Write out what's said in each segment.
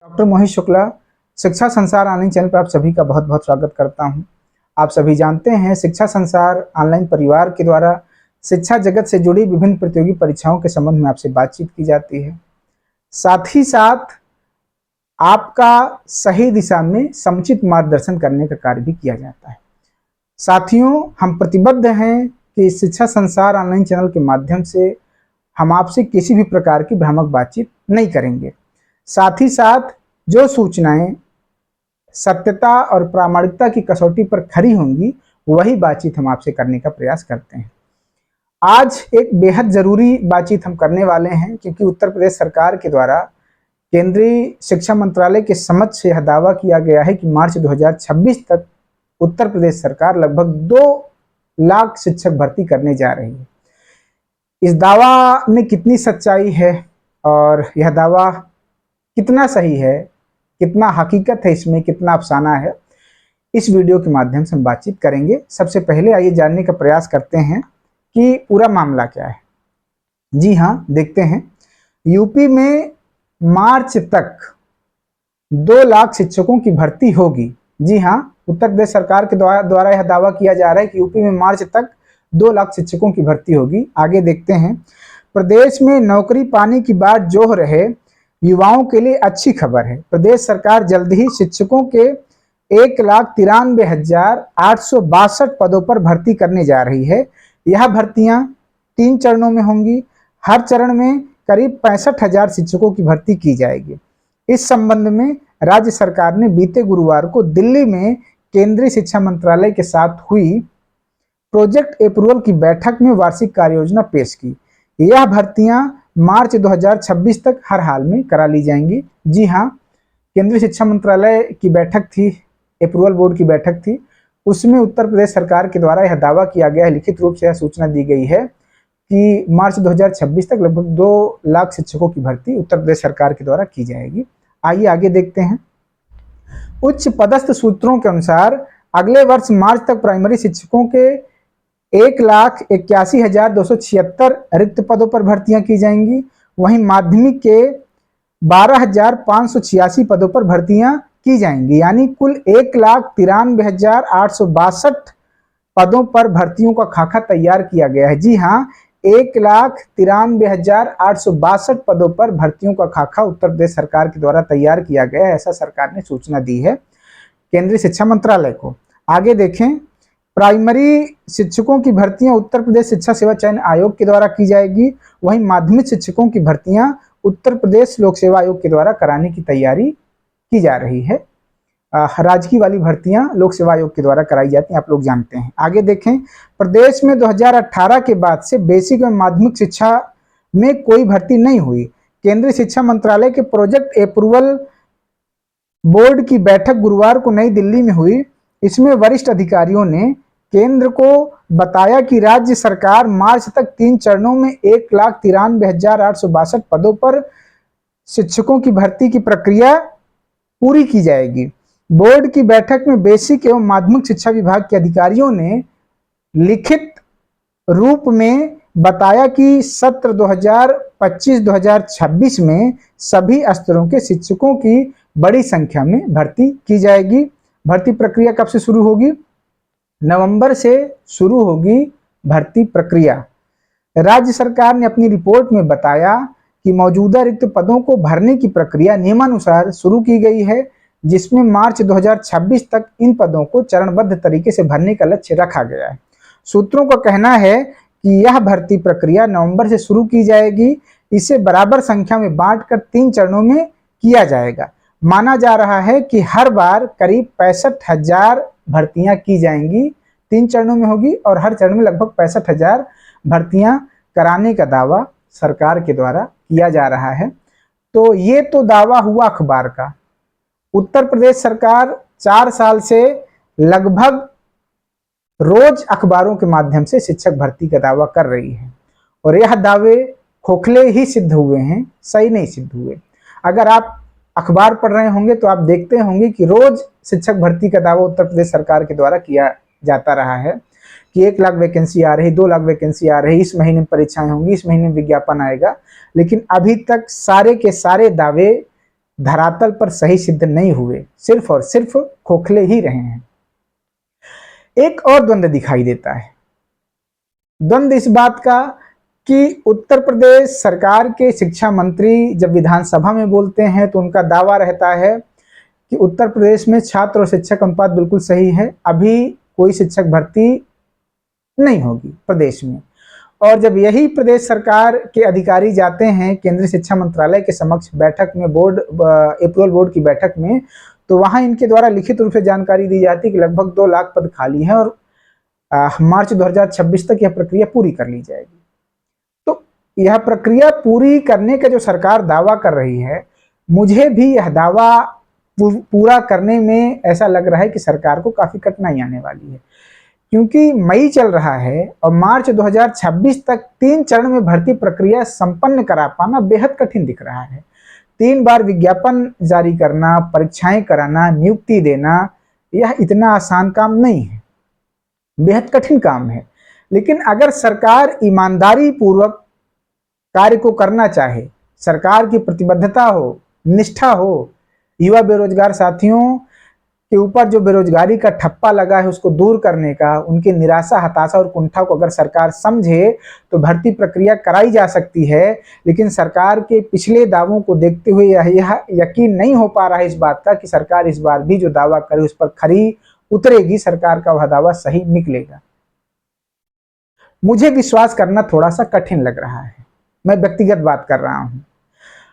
Doctor मोहित शुक्ला शिक्षा संसार online channel पर आप सभी का बहुत बहुत स्वागत करता हूं। आप सभी जानते हैं शिक्षा संसार ऑनलाइन परिवार के द्वारा शिक्षा जगत से जुड़ी विभिन्न प्रतियोगी परीक्षाओं के संबंध में आपसे बातचीत की जाती है। साथ ही साथ आपका सही दिशा में समुचित मार्गदर्शन करने का कार्य भी किया जाता है। साथियों, हम प्रतिबद्ध हैं कि शिक्षा संसार ऑनलाइन चैनल के माध्यम से हम आपसे किसी भी प्रकार की भ्रामक बातचीत नहीं करेंगे। साथ ही साथ जो सूचनाएं सत्यता और प्रामाणिकता की कसौटी पर खरी होंगी वही बातचीत हम आपसे करने का प्रयास करते हैं। आज एक बेहद जरूरी बातचीत हम करने वाले हैं, क्योंकि उत्तर प्रदेश सरकार के द्वारा केंद्रीय शिक्षा मंत्रालय के समक्ष यह दावा किया गया है कि मार्च 2026 तक उत्तर प्रदेश सरकार लगभग 2 लाख शिक्षक भर्ती करने जा रही है। इस दावा में कितनी सच्चाई है और यह दावा कितना सही है, कितना हकीकत है, इसमें कितना अफसाना है, इस वीडियो के माध्यम से हम बातचीत करेंगे। सबसे पहले आइए जानने का प्रयास करते हैं कि पूरा मामला क्या है। जी हाँ, देखते हैं। यूपी में मार्च तक 2 लाख शिक्षकों की भर्ती होगी। जी हाँ, उत्तर प्रदेश सरकार के द्वारा यह दावा किया जा रहा है कि यूपी में मार्च तक 2 लाख शिक्षकों की भर्ती होगी। आगे देखते हैं। प्रदेश में नौकरी पाने की बाट जोह रहे युवाओं के लिए अच्छी खबर है। प्रदेश सरकार जल्द ही शिक्षकों के 1,93,862 पदों पर भर्ती करने जा रही है। यह भर्तियां 3 चरणों में होंगी। हर चरण में करीब 65,000 शिक्षकों की भर्ती की जाएगी। इस संबंध में राज्य सरकार ने बीते गुरुवार को दिल्ली में केंद्रीय शिक्षा मंत्रालय के साथ हुई प्रोजेक्ट अप्रूवल की बैठक में वार्षिक कार्य योजना पेश की। यह भर्तियां मार्च 2026 तक हर हाल में करा ली जाएंगी। जी हाँ, केंद्रीय शिक्षा मंत्रालय की बैठक थी, अप्रूवल बोर्ड की बैठक थी। उसमें उत्तर प्रदेश सरकार के द्वारा यह दावा किया गया है, लिखित रूप से यह सूचना दी गई है कि मार्च 2026 तक लगभग 2 लाख शिक्षकों की भर्ती उत्तर प्रदेश सरकार के द्वारा की जाएगी। आइए आगे देखते हैं। उच्च पदस्थ सूत्रों के अनुसार अगले वर्ष मार्च तक प्राइमरी शिक्षकों के 1,81,276 रिक्त पदों पर भर्तियां की जाएंगी। वहीं माध्यमिक के 12,586 पदों पर भर्तियां की जाएंगी। यानी कुल 1,93,862 पदों पर भर्तियों का खाका तैयार किया गया है। जी हाँ, 1,93,862 पदों पर भर्तियों का खाका उत्तर प्रदेश सरकार के द्वारा तैयार किया गया है, ऐसा सरकार ने सूचना दी है केंद्रीय शिक्षा मंत्रालय को। आगे देखें। प्राइमरी शिक्षकों की भर्तियां उत्तर प्रदेश शिक्षा सेवा चयन आयोग के द्वारा की जाएगी। वहीं माध्यमिक शिक्षकों की भर्तियां उत्तर प्रदेश लोक सेवा आयोग के द्वारा कराने की तैयारी की जा रही है। राजकीय वाली भर्तियां लोक सेवा आयोग के द्वारा कराई जाती हैं, आप लोग जानते हैं। आगे देखें। प्रदेश में 2018 के बाद से बेसिक एवं माध्यमिक शिक्षा में कोई भर्ती नहीं हुई। केंद्रीय शिक्षा मंत्रालय के प्रोजेक्ट अप्रूवल बोर्ड की बैठक गुरुवार को नई दिल्ली में हुई। इसमें वरिष्ठ अधिकारियों ने केंद्र को बताया कि राज्य सरकार मार्च तक 3 चरणों में 1,93,862 पदों पर शिक्षकों की भर्ती की प्रक्रिया पूरी की जाएगी। बोर्ड की बैठक में बेसिक एवं माध्यमिक शिक्षा विभाग के अधिकारियों ने लिखित रूप में बताया कि सत्र 2025-2026 में सभी स्तरों के शिक्षकों की बड़ी संख्या में भर्ती की जाएगी। भर्ती प्रक्रिया कब से शुरू होगी? नवंबर से शुरू होगी भर्ती प्रक्रिया। राज्य सरकार ने अपनी रिपोर्ट में बताया कि मौजूदा रिक्त पदों को भरने की प्रक्रिया नियमानुसार शुरू की गई है, जिसमें मार्च 2026 तक इन पदों को चरणबद्ध तरीके से भरने का लक्ष्य रखा गया है। सूत्रों का कहना है कि यह भर्ती प्रक्रिया नवंबर से शुरू की जाएगी। इसे बराबर संख्या में बांटकर 3 चरणों में किया जाएगा। माना जा रहा है कि हर बार करीब 65,000 भर्तियां की जाएंगी। 3 चरणों में होगी और हर चरण में लगभग 65,000 भर्तियां कराने का दावा सरकार के द्वारा किया जा रहा है। तो ये तो दावा हुआ अखबार का। उत्तर प्रदेश सरकार 4 साल से लगभग रोज अखबारों के माध्यम से शिक्षक भर्ती का दावा कर रही है और यह दावे खोखले ही सिद्ध हुए हैं, सही नहीं सिद्ध हुए। अगर आप अखबार पढ़ रहे होंगे तो आप देखते होंगे कि रोज शिक्षक भर्ती का दावा उत्तर प्रदेश सरकार के द्वारा किया जाता रहा है कि 1 लाख वैकेंसी आ रही, 2 लाख वैकेंसी आ रही, इस महीने परीक्षाएं होंगी, इस महीने विज्ञापन आएगा। लेकिन अभी तक सारे के सारे दावे धरातल पर सही सिद्ध नहीं हुए, सिर्फ और सिर्फ खोखले ही रहे हैं। एक और द्वंद्व दिखाई देता है, द्वंद्व इस बात का कि उत्तर प्रदेश सरकार के शिक्षा मंत्री जब विधानसभा में बोलते हैं तो उनका दावा रहता है कि उत्तर प्रदेश में छात्र और शिक्षक अनुपात बिल्कुल सही है, अभी कोई शिक्षक भर्ती नहीं होगी प्रदेश में। और जब यही प्रदेश सरकार के अधिकारी जाते हैं केंद्रीय शिक्षा मंत्रालय के समक्ष बैठक में, अप्रूवल बोर्ड की बैठक में, तो वहां इनके द्वारा लिखित रूप से जानकारी दी जाती है कि लगभग 2 लाख पद खाली हैं और मार्च 2026 तक यह प्रक्रिया पूरी कर ली जाएगी। तो यह प्रक्रिया पूरी करने का जो सरकार दावा कर रही है, मुझे भी यह दावा पूरा करने में ऐसा लग रहा है कि सरकार को काफी कठिनाई आने वाली है, क्योंकि मई चल रहा है और मार्च 2026 तक 3 चरण में भर्ती प्रक्रिया संपन्न करा पाना बेहद कठिन दिख रहा है। 3 बार विज्ञापन जारी करना, परीक्षाएं कराना, नियुक्ति देना, यह इतना आसान काम नहीं है, बेहद कठिन काम है। लेकिन अगर सरकार ईमानदारी पूर्वक कार्य को करना चाहे, सरकार की प्रतिबद्धता हो, निष्ठा हो, युवा बेरोजगार साथियों के ऊपर जो बेरोजगारी का ठप्पा लगा है उसको दूर करने का, उनकी निराशा, हताशा और कुंठा को अगर सरकार समझे तो भर्ती प्रक्रिया कराई जा सकती है। लेकिन सरकार के पिछले दावों को देखते हुए यह यकीन नहीं हो पा रहा है इस बात का कि सरकार इस बार भी जो दावा करे उस पर खरी उतरेगी, सरकार का वह दावा सही निकलेगा। मुझे विश्वास करना थोड़ा सा कठिन लग रहा है, मैं व्यक्तिगत बात कर रहा हूं।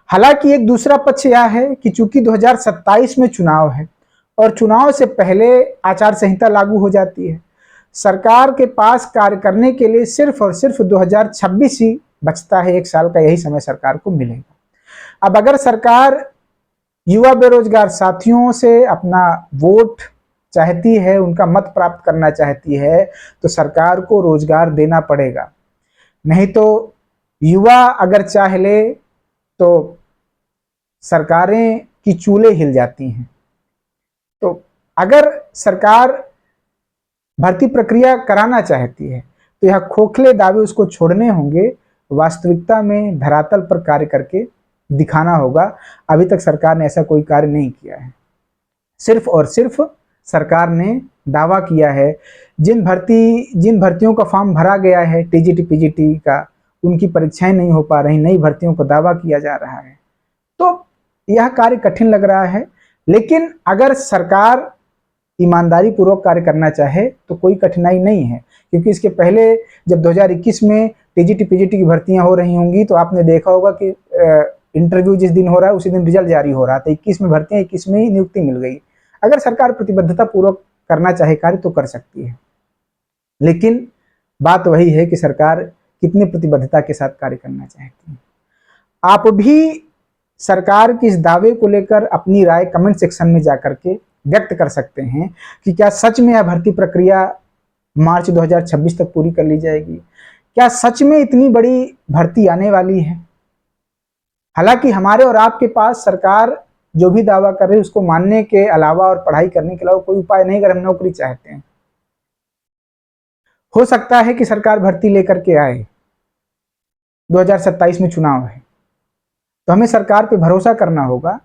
हालांकि एक दूसरा पक्ष यह है कि चूंकि 2027 में चुनाव है और चुनाव से पहले आचार संहिता लागू हो जाती है, सरकार के पास कार्य करने के लिए सिर्फ और सिर्फ 2026 ही बचता है। 1 साल का यही समय सरकार को मिलेगा। अब अगर सरकार युवा बेरोजगार साथियों से अपना वोट चाहती है, उनका मत प्राप्त करना चाहती है, तो सरकार को रोजगार देना पड़ेगा। नहीं तो युवा अगर चाह ले तो सरकारें की चूलें हिल जाती हैं। तो अगर सरकार भर्ती प्रक्रिया कराना चाहती है तो यह खोखले दावे उसको छोड़ने होंगे, वास्तविकता में धरातल पर कार्य करके दिखाना होगा। अभी तक सरकार ने ऐसा कोई कार्य नहीं किया है। सिर्फ और सिर्फ सरकार ने दावा किया है, जिन भर्तियों का फॉर्म भरा गया है टीजीटी पीजीटी का, उनकी परीक्षाएं नहीं हो पा रही, नई भर्तियों को दावा किया जा रहा है। तो यह कार्य कठिन लग रहा है। लेकिन अगर सरकार ईमानदारी पूर्वक कार्य करना चाहे तो कोई कठिनाई नहीं है, क्योंकि इसके पहले जब 2021 में टीजीटी पीजीटी की भर्तियां हो रही होंगी तो आपने देखा होगा कि इंटरव्यू जिस दिन हो रहा है उसी दिन रिजल्ट जारी हो रहा था। 21 में भर्तियां, 21 में ही नियुक्ति मिल गई। अगर सरकार प्रतिबद्धता पूर्वक करना चाहे कार्य तो कर सकती है, लेकिन बात वही है कि सरकार कितनी प्रतिबद्धता के साथ कार्य करना चाहती है। आप भी सरकार के इस दावे को लेकर अपनी राय कमेंट सेक्शन में जाकर के व्यक्त कर सकते हैं कि क्या सच में यह भर्ती प्रक्रिया मार्च 2026 तक पूरी कर ली जाएगी? क्या सच में इतनी बड़ी भर्ती आने वाली है? हालांकि हमारे और आपके पास सरकार जो भी दावा कर रही है उसको मानने के अलावा और पढ़ाई करने के अलावा कोई उपाय नहीं। अगर हम नौकरी चाहते हैं, हो सकता है कि सरकार भर्ती लेकर के आए, 2027 में चुनाव है, तो हमें सरकार पे भरोसा करना होगा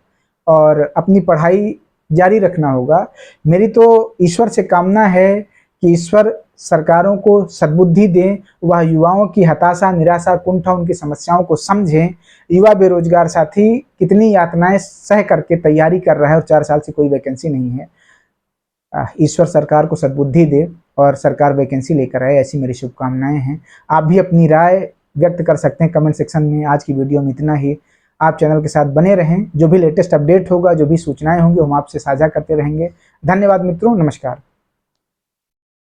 और अपनी पढ़ाई जारी रखना होगा। मेरी तो ईश्वर से कामना है कि ईश्वर सरकारों को सद्बुद्धि दें, वह युवाओं की हताशा, निराशा, कुंठा, उनकी समस्याओं को समझें। युवा बेरोजगार साथी कितनी यातनाएं सह करके तैयारी कर रहा है और 4 साल से कोई वैकेंसी नहीं है। ईश्वर सरकार को सद्बुद्धि दे और सरकार वैकेंसी लेकर आए, ऐसी मेरी शुभकामनाएं हैं। आप भी अपनी राय व्यक्त कर सकते हैं कमेंट सेक्शन में। आज की वीडियो में इतना ही। आप चैनल के साथ बने रहें, जो भी लेटेस्ट अपडेट होगा, जो भी सूचनाएं होंगी हम आपसे साझा करते रहेंगे। धन्यवाद मित्रों, नमस्कार।